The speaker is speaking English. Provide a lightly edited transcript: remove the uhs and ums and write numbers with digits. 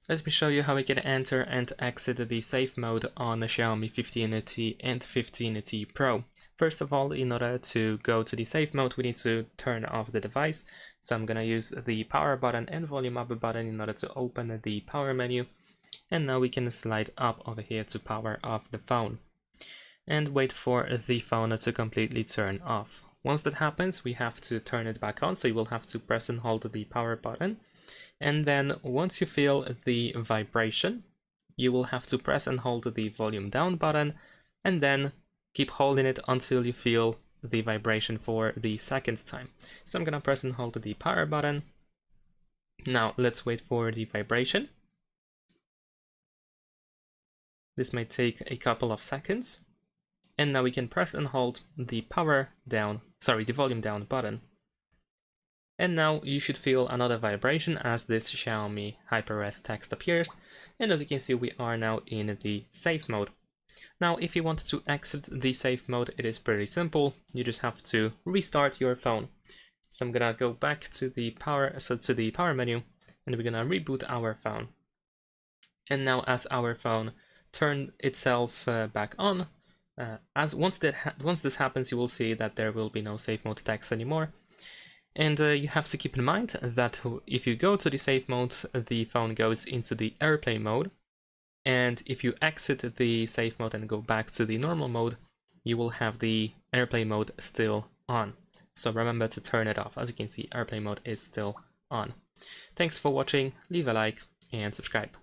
Let me show you how we can enter and exit the safe mode on the Xiaomi 15T and 15T Pro. First of all, in order to go to the safe mode, we need to turn off the device. So I'm going to use the power button and volume up button in order to open the power menu. And now we can slide up over here to power off the phone and wait for the phone to completely turn off. Once that happens, we have to turn it back on. So you will have to press and hold the power button. And then once you feel the vibration, you will have to press and hold the volume down button and then keep holding it until you feel the vibration for the second time. So I'm gonna press and hold the power button. Now let's wait for the vibration. This may take a couple of seconds. And now we can press and hold the the volume down button. And now you should feel another vibration as this Xiaomi HyperRest text appears. And as you can see, we are now in the safe mode. Now, if you want to exit the safe mode, it is pretty simple. You just have to restart your phone. So I'm gonna go back to the power menu, and we're gonna reboot our phone. And now, as our phone turned itself back on, once this happens, you will see that there will be no safe mode text anymore. And you have to keep in mind that if you go to the safe mode, the phone goes into the airplane mode. And if you exit the safe mode and go back to the normal mode, you will have the airplane mode still on. So remember to turn it off. As you can see, airplane mode is still on. Thanks for watching, leave a like and subscribe.